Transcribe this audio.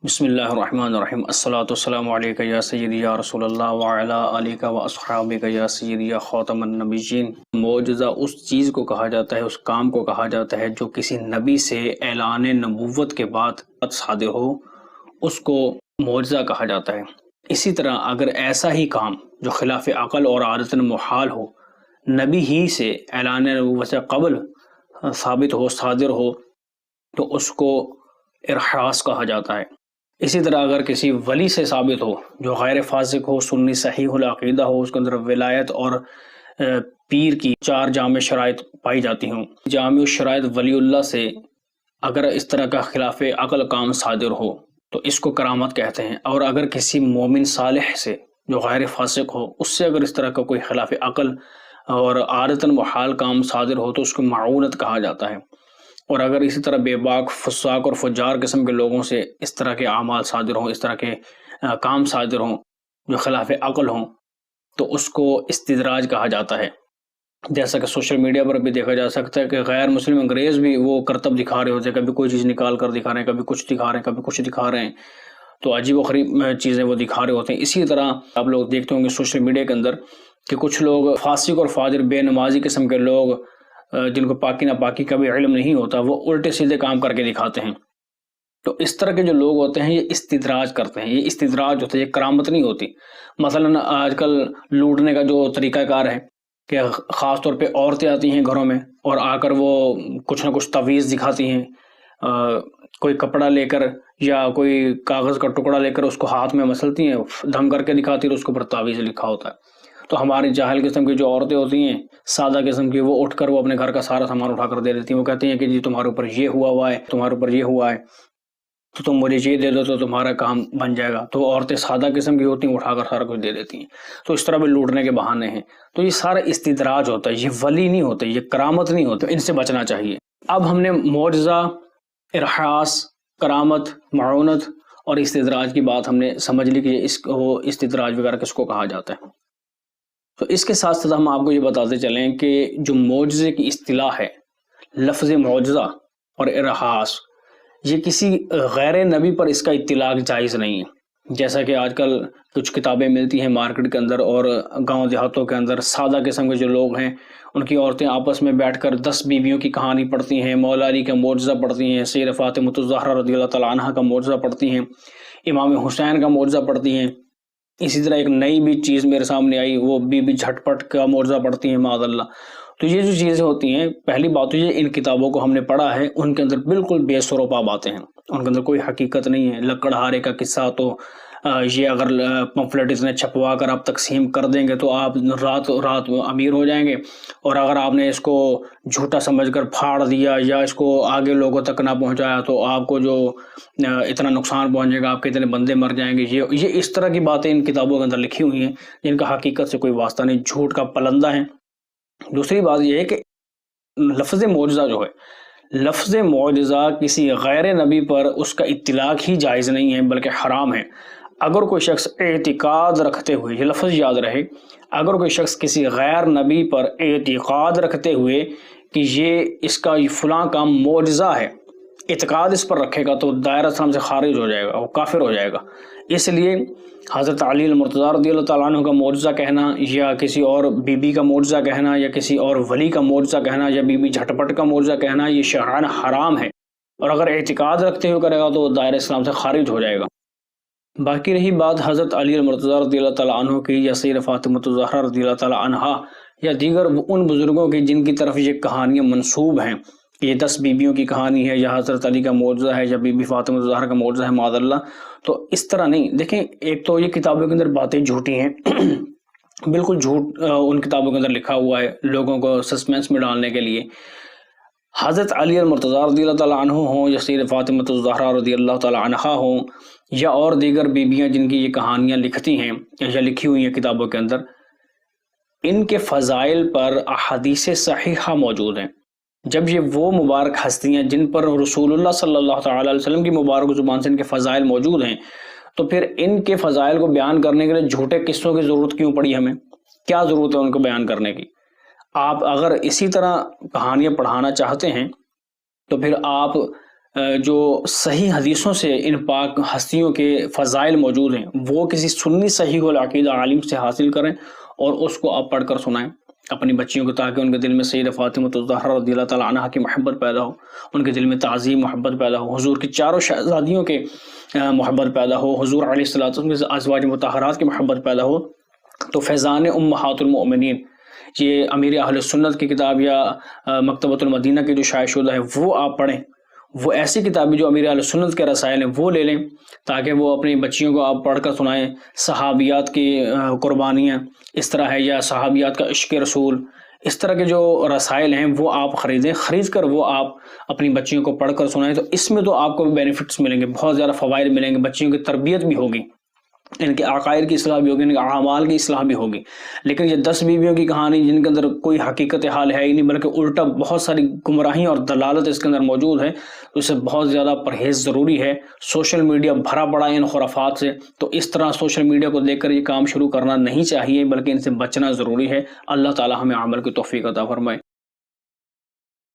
بسم اللہ الرحمن الرحیم الصلاۃ والسلام علیک یا سیدی یا رسول اللہ وعلی آلک و اصحابک یا سیدی یا خاتم النبیین۔ معجزہ اس چیز کو کہا جاتا ہے، اس کام کو کہا جاتا ہے جو کسی نبی سے اعلان نبوت کے بعد صادر ہو، اس کو معجزہ کہا جاتا ہے۔ اسی طرح اگر ایسا ہی کام جو خلاف عقل اور عادت محال ہو، نبی ہی سے اعلان نبوت سے قبل ثابت ہو، صادر ہو، تو اس کو ارحاس کہا جاتا ہے۔ اسی طرح اگر کسی ولی سے ثابت ہو جو غیر فاسق ہو، سنی صحیح العقیدہ ہو، اس کے اندر ولایت اور پیر کی 4 جامع شرائط پائی جاتی ہوں، جامع شرائط ولی اللہ سے اگر اس طرح کا خلاف عقل کام صادر ہو تو اس کو کرامت کہتے ہیں۔ اور اگر کسی مومن صالح سے جو غیر فاسق ہو، اس سے اگر اس طرح کا کوئی خلاف عقل اور عادتاً محال کام صادر ہو تو اس کو معونت کہا جاتا ہے۔ اور اگر اسی طرح بے باک، فساق اور فجار قسم کے لوگوں سے اس طرح کے اعمال صادر ہوں، اس طرح کے کام صادر ہوں جو خلاف عقل ہوں، تو اس کو استدراج کہا جاتا ہے۔ جیسا کہ سوشل میڈیا پر بھی دیکھا جا سکتا ہے کہ غیر مسلم انگریز بھی وہ کرتب دکھا رہے ہوتے ہیں، کبھی کوئی چیز نکال کر دکھا رہے ہیں، کبھی کچھ دکھا رہے ہیں، کبھی کچھ دکھا رہے ہیں، تو عجیب و غریب چیزیں وہ دکھا رہے ہوتے ہیں۔ اسی طرح آپ لوگ دیکھتے ہوں گے سوشل میڈیا کے اندر کہ کچھ لوگ فاسق اور فاجر بے نمازی قسم کے لوگ جن کو پاکی ناپاکی کا بھی علم نہیں ہوتا، وہ الٹے سیدھے کام کر کے دکھاتے ہیں۔ تو اس طرح کے جو لوگ ہوتے ہیں یہ استدراج کرتے ہیں، یہ استدراج ہوتا ہے، یہ کرامت نہیں ہوتی۔ مثلا آج کل لوٹنے کا جو طریقہ کار ہے کہ خاص طور پہ عورتیں آتی ہیں گھروں میں اور آ کر وہ کچھ نہ کچھ تعویذ دکھاتی ہیں، کوئی کپڑا لے کر یا کوئی کاغذ کا ٹکڑا لے کر اس کو ہاتھ میں مسلتی ہیں، دھم کر کے دکھاتی ہیں، اس کے اوپر تعویذ لکھا ہوتا ہے۔ تو ہماری جاہل قسم کی جو عورتیں ہوتی ہیں، سادہ قسم کی، وہ اٹھ کر وہ اپنے گھر کا سارا سامان اٹھا کر دے دیتی ہیں۔ وہ کہتی ہیں کہ جی تمہارے اوپر یہ ہوا ہے، تمہارے اوپر یہ ہوا ہے، تو تم مجھے یہ دے دو تو تمہارا کام بن جائے گا۔ تو عورتیں سادہ قسم کی ہوتی ہیں، اٹھا کر سارا کچھ دے دیتی ہیں۔ تو اس طرح بھی لوٹنے کے بہانے ہیں۔ تو یہ سارا استدراج ہوتا ہے، یہ ولی نہیں ہوتے، یہ کرامت نہیں ہوتے، ان سے بچنا چاہیے۔ اب ہم نے معجزہ، ارحاس، کرامت، معونت اور استدراج کی بات ہم نے سمجھ لی کہ اس کو استدراج وغیرہ کس کو کہا جاتا ہے۔ تو اس کے ساتھ ساتھ ہم آپ کو یہ بتاتے چلیں کہ جو معجزے کی اصطلاح ہے، لفظ معجزہ اور ارحاس، یہ کسی غیر نبی پر اس کا اطلاق جائز نہیں ہے۔ جیسا کہ آج کل کچھ کتابیں ملتی ہیں مارکیٹ کے اندر اور گاؤں دیہاتوں کے اندر، سادہ قسم کے جو لوگ ہیں ان کی عورتیں آپس میں بیٹھ کر 10 بیویوں کی کہانی پڑھتی ہیں، مولا علی کا معجزہ پڑھتی ہیں، سیدہ فاطمہ الزہرا رضی اللہ تعالیٰ عنہا کا معجزہ پڑھتی ہیں، امام حسین کا معجزہ پڑھتی ہیں۔ اسی طرح ایک نئی بھی چیز میرے سامنے آئی، وہ بی بی جھٹ پٹ کا معجزہ پڑھتی ہیں، معاذ اللہ۔ تو یہ جو چیزیں ہوتی ہیں، پہلی بات تو یہ ان کتابوں کو ہم نے پڑھا ہے، ان کے اندر بالکل بے سروپا باتیں ہیں، ان کے اندر کوئی حقیقت نہیں ہے۔ لکڑہارے کا قصہ تو یہ اگر پمفلٹ اس نے چھپوا کر آپ تقسیم کر دیں گے تو آپ رات رات امیر ہو جائیں گے، اور اگر آپ نے اس کو جھوٹا سمجھ کر پھاڑ دیا یا اس کو آگے لوگوں تک نہ پہنچایا تو آپ کو جو اتنا نقصان پہنچے گا، آپ کے اتنے بندے مر جائیں گے۔ یہ اس طرح کی باتیں ان کتابوں کے اندر لکھی ہوئی ہیں جن کا حقیقت سے کوئی واسطہ نہیں، جھوٹ کا پلندہ ہے۔ دوسری بات یہ ہے کہ لفظ معجزہ جو ہے، لفظ معجزہ کسی غیر نبی پر اس کا اطلاق ہی جائز نہیں ہے بلکہ حرام ہے۔ اگر کوئی شخص اعتقاد رکھتے ہوئے، یہ لفظ یاد رہے، اگر کوئی شخص کسی غیر نبی پر اعتقاد رکھتے ہوئے کہ یہ اس کا فلاں کام معجزہ ہے، اعتقاد اس پر رکھے گا تو دائرہ اسلام سے خارج ہو جائے گا، وہ کافر ہو جائے گا۔ اس لیے حضرت علی المرتضیٰ رضی اللہ تعالیٰ عنہ کا معجزہ کہنا یا کسی اور بی بی کا معجزہ کہنا یا کسی اور ولی کا معجزہ کہنا یا بی بی جھٹ پٹ کا معجزہ کہنا، یہ شرعاً حرام ہے، اور اگر اعتقاد رکھتے ہوئے کرے گا تو دائرہ اسلام سے خارج ہو جائے گا۔ باقی رہی بات حضرت علی المرتضیٰ رضی اللہ تعالیٰ عنہ کی یا سیدہ فاطمہ الزہرا رضی اللہ تعالیٰ عنہا یا دیگر ان بزرگوں کی جن کی طرف یہ کہانیاں منسوب ہیں، یہ 10 بیویوں کی کہانی ہے یا حضرت علی کا معجزہ ہے یا بی بی فاطمہ الزہرا کا معجزہ ہے، معاذ اللہ، تو اس طرح نہیں۔ دیکھیں، ایک تو یہ کتابوں کے اندر باتیں جھوٹی ہیں، بالکل جھوٹ ان کتابوں کے اندر لکھا ہوا ہے لوگوں کو سسپینس میں ڈالنے کے لیے۔ حضرت علی المرتضیٰ رضی اللہ تعالیٰ عنہ ہوں یا سیدہ فاطمہ الزہرا رضی اللہ تعالیٰ عنہا ہوں یا اور دیگر بیویاں جن کی یہ کہانیاں لکھتی ہیں یا لکھی ہوئی ہیں کتابوں کے اندر، ان کے فضائل پر احادیث صحیحہ موجود ہیں۔ جب یہ وہ مبارک ہستیاں جن پر رسول اللہ صلی اللہ تعالیٰ علیہ وسلم کی مبارک زبان سے ان کے فضائل موجود ہیں، تو پھر ان کے فضائل کو بیان کرنے کے لیے جھوٹے قصوں کی ضرورت کیوں پڑی ہمیں؟ کیا ضرورت ہے ان کو بیان کرنے کی؟ آپ اگر اسی طرح کہانیاں پڑھانا چاہتے ہیں تو پھر آپ جو صحیح حدیثوں سے ان پاک ہستیوں کے فضائل موجود ہیں وہ کسی سنی صحیح العقیدہ عالم سے حاصل کریں اور اس کو آپ پڑھ کر سنائیں اپنی بچیوں کو، تاکہ ان کے دل میں سید فاطمہ الزہرا رضی اللہ تعالیٰ عنہا کی محبت پیدا ہو، ان کے دل میں تعظیم محبت پیدا ہو، حضور کی چاروں شہزادیوں کے محبت پیدا ہو، حضور علیہ الصلوۃ والسلام کے ازواج مطہرات کی محبت پیدا ہو۔ تو فیضان امہات المؤمنین یہ امیر اہل سنت کی کتاب یا مکتبۃ المدینہ کی جو شائع شدہ ہے وہ آپ پڑھیں۔ وہ ایسی کتابیں جو امیر اہل سنت کے رسائل ہیں وہ لے لیں تاکہ وہ اپنی بچیوں کو آپ پڑھ کر سنائیں۔ صحابیات کی قربانیاں اس طرح ہے، یا صحابیات کا عشق رسول، اس طرح کے جو رسائل ہیں وہ آپ خریدیں، خرید کر وہ آپ اپنی بچیوں کو پڑھ کر سنائیں۔ تو اس میں تو آپ کو بینیفٹس ملیں گے، بہت زیادہ فوائد ملیں گے، بچیوں کی تربیت بھی ہوگی، ان کے عقائد کی اصلاح بھی ہوگی، ان کے اعمال کی اصلاح بھی ہوگی۔ لیکن یہ 10 بیویوں کی کہانی جن کے اندر کوئی حقیقت حال ہے ہی نہیں، بلکہ الٹا بہت ساری گمراہی اور دلالت اس کے اندر موجود ہے، تو اسے بہت زیادہ پرہیز ضروری ہے۔ سوشل میڈیا بھرا پڑا ہے ان خرافات سے، تو اس طرح سوشل میڈیا کو دیکھ کر یہ کام شروع کرنا نہیں چاہیے، بلکہ ان سے بچنا ضروری ہے۔ اللہ تعالی ہمیں عمل کی توفیق عطا فرمائے۔